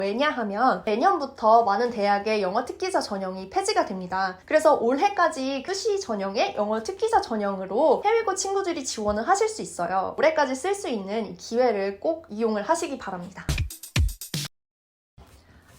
왜냐하면 내년부터 많은 대학의 영어 특기자 전형이 폐지가 됩니다. 그래서 올해까지 수시 전형의 영어 특기자 전형으로 해외고 친구들이 지원을 하실 수 있어요. 올해까지 쓸 수 있는 이 기회를 꼭 이용을 하시기 바랍니다.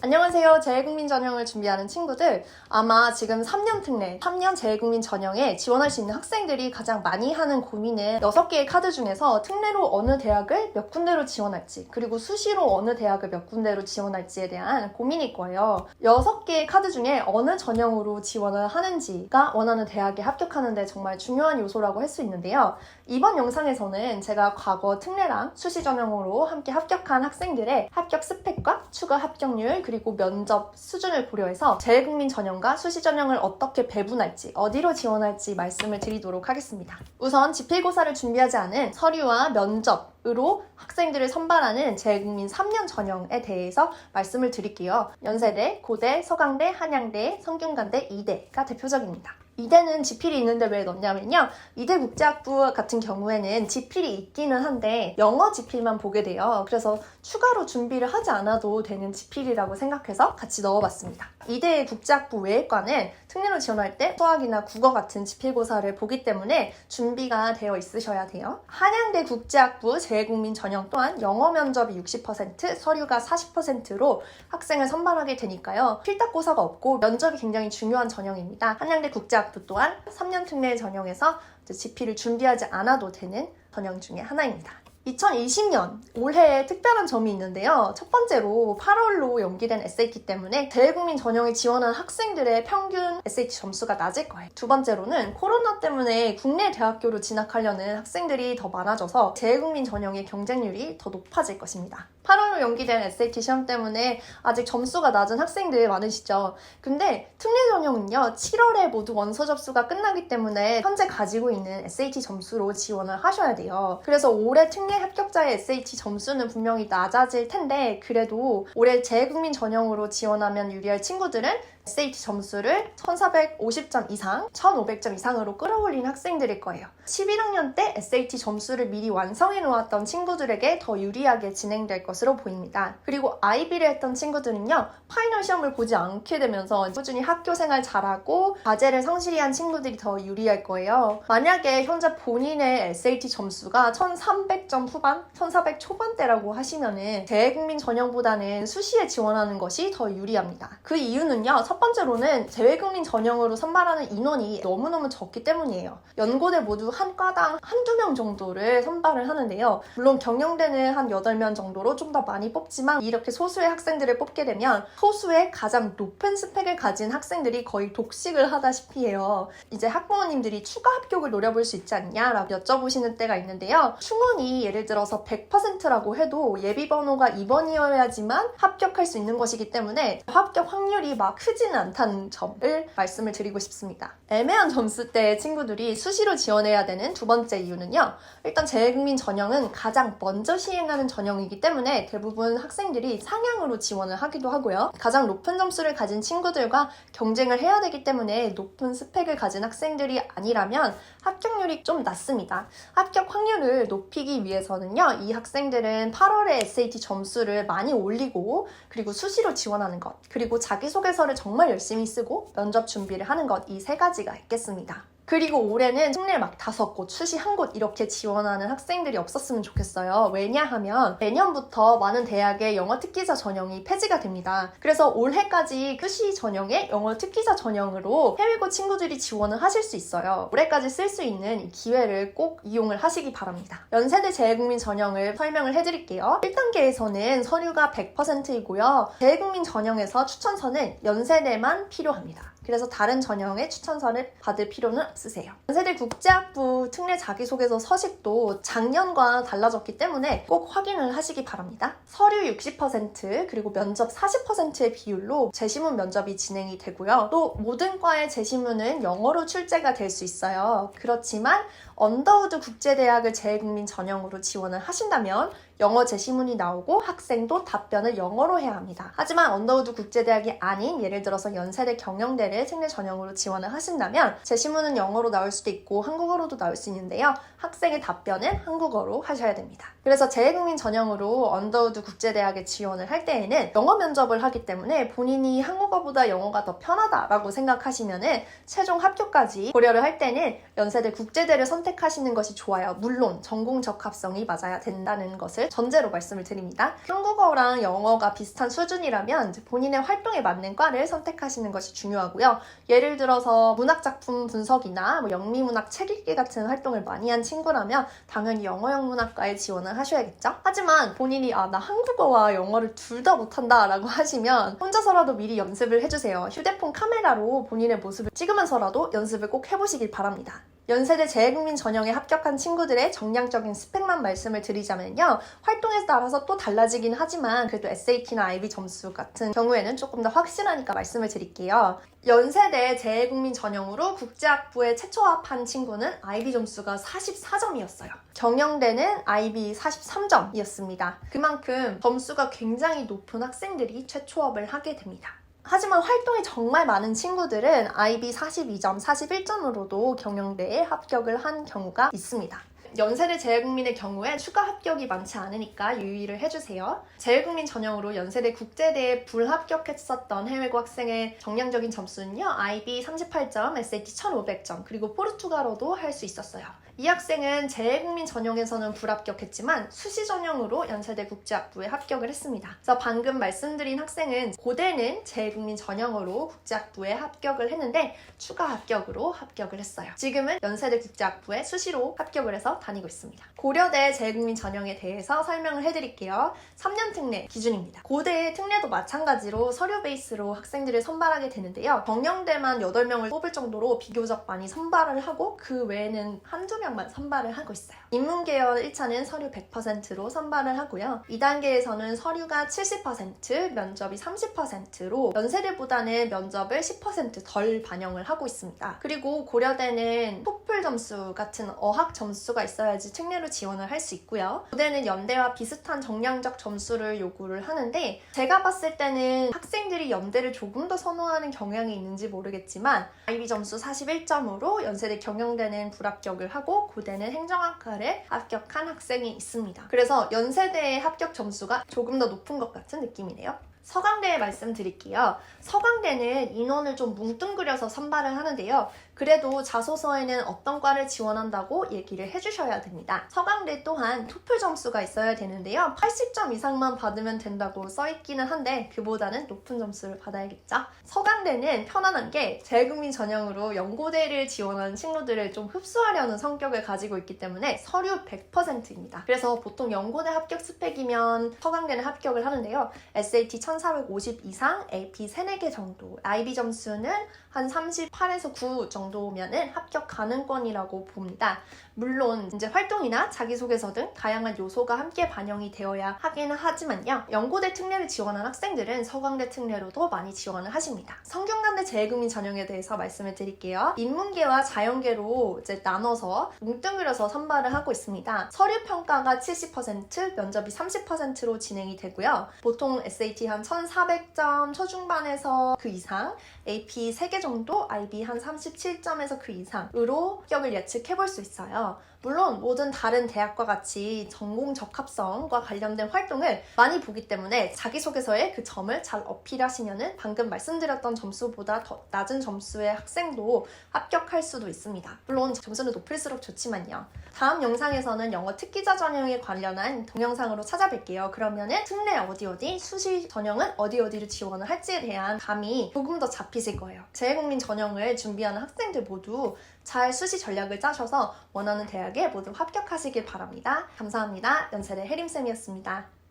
안녕하세요. 재외국민 전형을 준비하는 친구들, 아마 지금 3년 특례, 3년 재외국민 전형에 지원할 수 있는 학생들이 가장 많이 하는 고민은 6개의 카드 중에서 특례로 어느 대학을 몇 군데로 지원할지, 그리고 수시로 어느 대학을 몇 군데로 지원할지에 대한 고민일 거예요. 6개의 카드 중에 어느 전형으로 지원을 하는지가 원하는 대학에 합격하는 데 정말 중요한 요소라고 할 수 있는데요. 이번 영상에서는 제가 과거 특례랑 수시 전형으로 함께 합격한 학생들의 합격 스펙과 추가 합격률, 그리고 면접 수준을 고려해서 재외국민 전형과 수시 전형을 어떻게 배분할지, 어디로 지원할지 말씀을 드리도록 하겠습니다. 우선 지필고사를 준비하지 않은 서류와 면접으로 학생들을 선발하는 재외국민 3년 전형에 대해서 말씀을 드릴게요. 연세대, 고대, 서강대, 한양대, 성균관대, 이대가 대표적입니다. 이대는 지필이 있는데 왜 넣냐면요. 이대 국제학부 같은 경우에는 지필이 있기는 한데 영어 지필만 보게 돼요. 그래서 추가로 준비를 하지 않아도 되는 지필이라고 생각해서 같이 넣어봤습니다. 이대 국제학부 외과는 특례로 지원할 때 수학이나 국어 같은 지필고사를 보기 때문에 준비가 되어 있으셔야 돼요. 한양대 국제학부 재외국민 전형 또한 영어 면접이 60%, 서류가 40%로 학생을 선발하게 되니까요. 필답고사가 없고 면접이 굉장히 중요한 전형입니다. 한양대 국제학부 또한 3년 특례 전형에서 지필을 준비하지 않아도 되는 전형 중에 하나입니다. 2020년 올해에 특별한 점이 있는데요. 첫 번째로 8월로 연기된 SAT 때문에 재외국민 전형에 지원한 학생들의 평균 SAT 점수가 낮을 거예요. 두 번째로는 코로나 때문에 국내 대학교로 진학하려는 학생들이 더 많아져서 재외국민 전형의 경쟁률이 더 높아질 것입니다. 8월로 연기된 SAT 시험 때문에 아직 점수가 낮은 학생들 많으시죠. 근데 특례 전형은요, 7월에 모두 원서 접수가 끝나기 때문에 현재 가지고 있는 SAT 점수로 지원을 하셔야 돼요. 그래서 올해 특례 합격자의 SAT 점수는 분명히 낮아질 텐데, 그래도 올해 재외국민 전형으로 지원하면 유리할 친구들은 SAT 점수를 1450점 이상, 1500점 이상으로 끌어올린 학생들일 거예요. 11학년 때 SAT 점수를 미리 완성해 놓았던 친구들에게 더 유리하게 진행될 것으로 보입니다. 그리고 IB를 했던 친구들은요, 파이널 시험을 보지 않게 되면서 꾸준히 학교 생활 잘하고 과제를 성실히 한 친구들이 더 유리할 거예요. 만약에 현재 본인의 SAT 점수가 1300점 후반, 1400 초반대라고 하시면은 재외국민 전형보다는 수시에 지원하는 것이 더 유리합니다. 그 이유는요, 첫 번째로는 재외국민 전형으로 선발하는 인원이 너무너무 적기 때문이에요. 연고대 모두 한 과당 한두 명 정도를 선발을 하는데요. 물론 경영대는 한 8명 정도로 좀 더 많이 뽑지만, 이렇게 소수의 학생들을 뽑게 되면 소수의 가장 높은 스펙을 가진 학생들이 거의 독식을 하다시피 해요. 이제 학부모님들이 추가 합격을 노려볼 수 있지 않냐라고 여쭤보시는 때가 있는데요. 충원이 예를 들어서 100%라고 해도 예비번호가 2번이어야지만 합격할 수 있는 것이기 때문에 합격 확률이 막 크지는 않다는 점을 말씀을 드리고 싶습니다. 애매한 점수대 친구들이 수시로 지원해야 되는 두 번째 이유는요, 일단 재외국민 전형은 가장 먼저 시행하는 전형이기 때문에 대부분 학생들이 상향으로 지원을 하기도 하고요. 가장 높은 점수를 가진 친구들과 경쟁을 해야 되기 때문에 높은 스펙을 가진 학생들이 아니라면 합격률이 좀 낮습니다. 합격 확률을 높이기 위해서는요, 이 학생들은 8월에 SAT 점수를 많이 올리고, 그리고 수시로 지원하는 것, 그리고 자기소개서를 정말 열심히 쓰고 면접 준비를 하는 것, 이 3가지가 있겠습니다. 그리고 올해는 특례 막 5곳, 수시 1곳 이렇게 지원하는 학생들이 없었으면 좋겠어요. 왜냐하면 내년부터 많은 대학의 영어 특기자 전형이 폐지가 됩니다. 그래서 올해까지 수시 전형의 영어 특기자 전형으로 해외고 친구들이 지원을 하실 수 있어요. 올해까지 쓸 수 있는 이 기회를 꼭 이용을 하시기 바랍니다. 연세대 재외국민 전형을 설명을 해드릴게요. 1단계에서는 서류가 100%이고요. 재외국민 전형에서 추천서는 연세대만 필요합니다. 그래서 다른 전형의 추천서를 받을 필요는 없으세요. 연세대 국제학부 특례 자기소개서 서식도 작년과 달라졌기 때문에 꼭 확인을 하시기 바랍니다. 서류 60% 그리고 면접 40%의 비율로 재시문 면접이 진행이 되고요. 또 모든 과의 재시문은 영어로 출제가 될 수 있어요. 그렇지만 언더우드 국제대학을 재외국민 전형으로 지원을 하신다면 영어 제시문이 나오고 학생도 답변을 영어로 해야 합니다. 하지만 언더우드 국제대학이 아닌 예를 들어서 연세대 경영대를 특례 전형으로 지원을 하신다면 제시문은 영어로 나올 수도 있고 한국어로도 나올 수 있는데요. 학생의 답변은 한국어로 하셔야 됩니다. 그래서 재외국민 전형으로 언더우드 국제대학에 지원을 할 때에는 영어 면접을 하기 때문에 본인이 한국어보다 영어가 더 편하다라고 생각하시면 최종 합격까지 고려를 할 때는 연세대 국제대를 선택하시는 것이 좋아요. 물론 전공 적합성이 맞아야 된다는 것을 전제로 말씀을 드립니다. 한국어랑 영어가 비슷한 수준이라면 본인의 활동에 맞는 과를 선택하시는 것이 중요하고요. 예를 들어서 문학작품 분석이나 영미문학 책 읽기 같은 활동을 많이 한 친구라면 당연히 영어영문학과에 지원을 하셔야겠죠? 하지만 본인이 나 한국어와 영어를 둘 다 못한다 라고 하시면 혼자서라도 미리 연습을 해주세요. 휴대폰 카메라로 본인의 모습을 찍으면서라도 연습을 꼭 해보시길 바랍니다. 연세대 재외국민 전형에 합격한 친구들의 정량적인 스펙만 말씀을 드리자면요. 활동에 따라서 또 달라지긴 하지만 그래도 SAT나 IB 점수 같은 경우에는 조금 더 확실하니까 말씀을 드릴게요. 연세대 재외국민 전형으로 국제학부에 최초 합한 친구는 IB 점수가 44점이었어요. 경영대는 IB 43점이었습니다. 그만큼 점수가 굉장히 높은 학생들이 최초합을 하게 됩니다. 하지만 활동이 정말 많은 친구들은 IB 42점, 41점으로도 경영대에 합격을 한 경우가 있습니다. 연세대 재외국민의 경우에 추가 합격이 많지 않으니까 유의를 해주세요. 재외국민 전형으로 연세대 국제대에 불합격했었던 해외고 학생의 정량적인 점수는요. IB 38점, SAT 1500점, 그리고 포르투갈어도 할 수 있었어요. 이 학생은 재외국민 전형에서는 불합격했지만 수시 전형으로 연세대 국제학부에 합격을 했습니다. 그래서 방금 말씀드린 학생은 고대는 재외국민 전형으로 국제학부에 합격을 했는데 추가 합격으로 합격을 했어요. 지금은 연세대 국제학부에 수시로 합격을 해서 다니고 있습니다. 고려대 재외국민 전형에 대해서 설명을 해드릴게요. 3년 특례 기준입니다. 고대의 특례도 마찬가지로 서류 베이스로 학생들을 선발하게 되는데요. 경영대만 8명을 뽑을 정도로 비교적 많이 선발을 하고 그 외에는 한두 명만 선발을 하고 있어요. 인문계열 1차는 서류 100%로 선발을 하고요. 2단계에서는 서류가 70%, 면접이 30%로 연세대보다는 면접을 10% 덜 반영을 하고 있습니다. 그리고 고려대는 토플 점수 같은 어학 점수가 있어야지 특례로 지원을 할 수 있고요. 고대는 연대와 비슷한 정량적 점수를 요구를 하는데 제가 봤을 때는 학생들이 연대를 조금 더 선호하는 경향이 있는지 모르겠지만 IB 점수 41점으로 연세대 경영대는 불합격을 하고 고대는 행정학과를 합격한 학생이 있습니다. 그래서 연세대의 합격 점수가 조금 더 높은 것 같은 느낌이네요. 서강대 말씀드릴게요. 서강대는 인원을 좀 뭉뚱그려서 선발을 하는데요. 그래도 자소서에는 어떤 과를 지원한다고 얘기를 해주셔야 됩니다. 서강대 또한 토플 점수가 있어야 되는데요. 80점 이상만 받으면 된다고 써있기는 한데 그보다는 높은 점수를 받아야겠죠. 서강대는 편안한 게 재외국민 전형으로 연고대를 지원하는 친구들을 좀 흡수하려는 성격을 가지고 있기 때문에 서류 100%입니다. 그래서 보통 연고대 합격 스펙이면 서강대는 합격을 하는데요. SAT 1450 이상, AP 3, 4개 정도, IB 점수는 한 38에서 9 정도면은 합격 가능권이라고 봅니다. 물론 이제 활동이나 자기소개서 등 다양한 요소가 함께 반영이 되어야 하기는 하지만요. 연고대 특례를 지원한 학생들은 서강대 특례로도 많이 지원을 하십니다. 성균관대 재외국민 전형에 대해서 말씀을 드릴게요. 인문계와 자연계로 이제 나눠서 뭉뚱그려서 선발을 하고 있습니다. 서류 평가가 70%, 면접이 30%로 진행이 되고요. 보통 SAT 한 1400점 초중반에서 그 이상, AP 3개 정도, IB 한 37점에서 그 이상으로 합격을 예측해볼 수 있어요. 물론 모든 다른 대학과 같이 전공 적합성과 관련된 활동을 많이 보기 때문에 자기소개서에 그 점을 잘 어필하시면은 방금 말씀드렸던 점수보다 더 낮은 점수의 학생도 합격할 수도 있습니다. 물론 점수는 높을수록 좋지만요. 다음 영상에서는 영어 특기자 전형에 관련한 동영상으로 찾아뵐게요. 그러면은 특례 어디, 수시 전형은 어디를 지원을 할지에 대한 감이 조금 더 잡히실 거예요. 재외국민 전형을 준비하는 학생들 모두 잘 수시 전략을 짜셔서 원하는 대학에 모두 합격하시길 바랍니다. 감사합니다. 연세대 혜림쌤이었습니다.